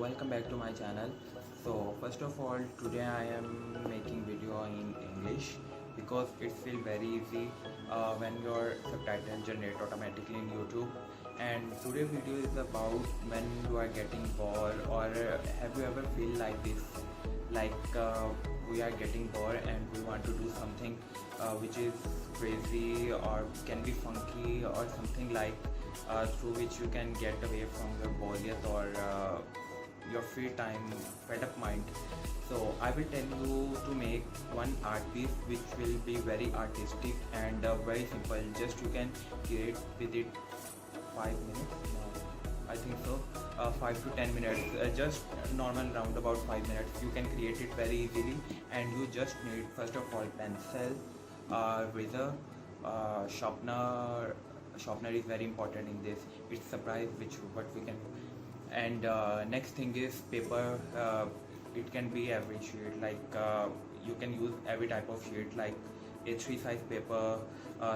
welcome back to my channel. So first of all, today I am making video in English because it feels very easy when your subtitles generate automatically in YouTube. And today video is about when you are getting bored, or have you ever feel like this, like we are getting bored and we want to do something which is crazy or can be funky or something like through which you can get away from your boredom or your free time fed up mind. So I will tell you to make one art piece which will be very artistic and very simple. Just you can create with it 5 minutes. I think so, 5 to 10 minutes, just normal round about 5 minutes. You can create it very easily, and you just need first of all pencil, razor, sharpener. Sharpener is very important in this. It's surprise what we can do. And next thing is paper. It can be every sheet, like you can use every type of sheet, like A3 size paper,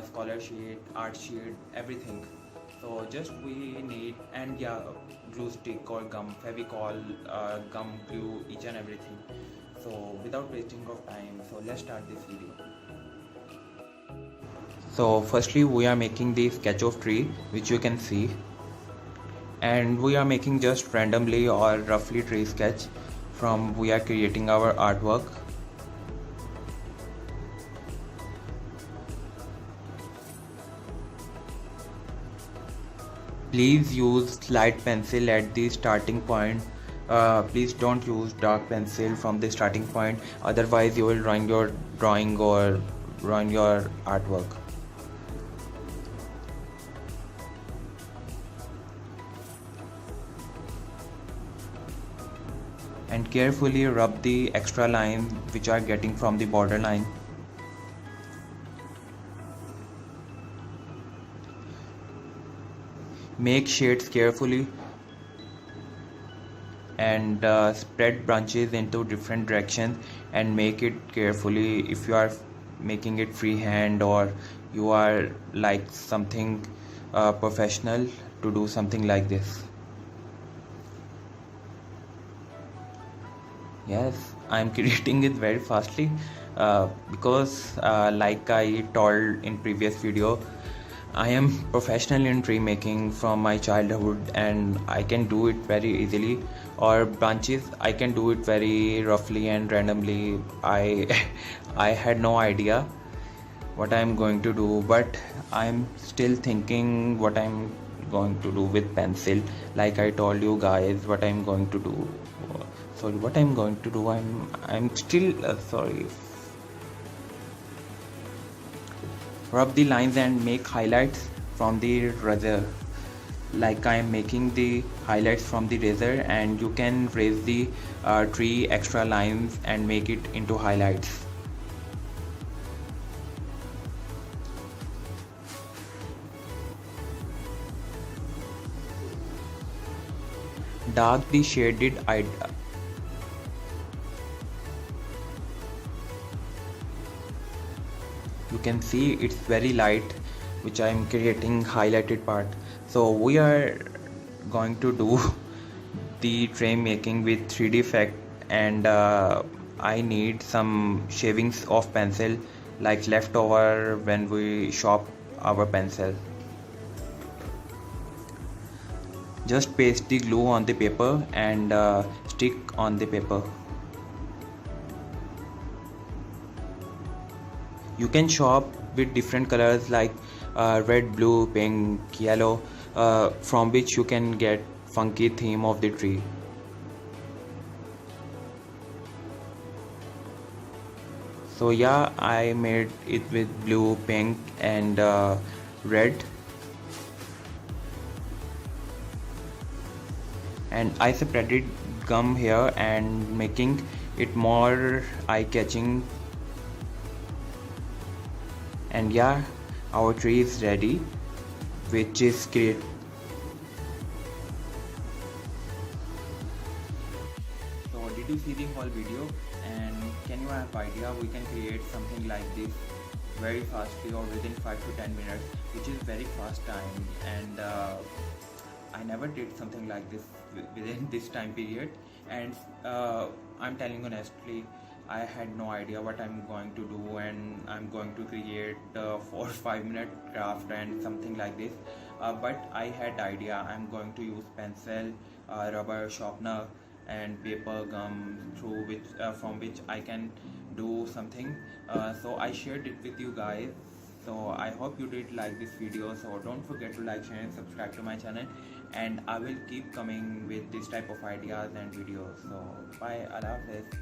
scholar sheet, art sheet, everything. So just we need, and yeah, glue stick or gum, fevicol, gum, glue, each and everything. So without wasting of time, so let's start this video. So firstly we are making the sketch of tree which you can see, and we are making just randomly or roughly tree sketch from we are creating our artwork. Please use light pencil at the starting point. Please don't use dark pencil from the starting point, otherwise you will ruin your drawing or ruin your artwork. And carefully rub the extra lines which are getting from the border line. Make shades carefully and spread branches into different directions, and make it carefully. If you are making it freehand or you are like something professional to do something like this. Yes, I'm creating it very fastly because like I told in previous video, I am professional in tree making from my childhood, and I can do it very easily. Or branches, I can do it very roughly and randomly. I had no idea what I'm going to do, but I'm still thinking what I'm going to do with pencil. Like I told you guys what I'm going to do. Sorry, what I'm going to do. I'm still sorry. Rub the lines and make highlights from the razor. Like I am making the highlights from the razor, and you can raise the tree extra lines and make it into highlights. Dark the shaded you can see it's very light which I am creating highlighted part. So we are going to do the tray making with 3D effect, and I need some shavings of pencil, like leftover when we shop our pencil. Just paste the glue on the paper and stick on the paper. You can shop with different colors like red, blue, pink, yellow, from which you can get funky theme of the tree. So yeah, I made it with blue, pink and red, and I separated gum here and making it more eye-catching. And yeah, our tree is ready, which is great. So did you see the whole video, and can you have idea we can create something like this very fastly or within 5 to 10 minutes, which is very fast time, and I never did something like this within this time period. And I'm telling honestly, I had no idea what I'm going to do, and I'm going to create 4 or 5 minute craft and something like this. But I had idea. I'm going to use pencil, rubber sharpener, and paper gum through which from which I can do something. So I shared it with you guys. So I hope you did like this video. So don't forget to like, share, and subscribe to my channel. And I will keep coming with this type of ideas and videos. So bye, Allah Hafiz.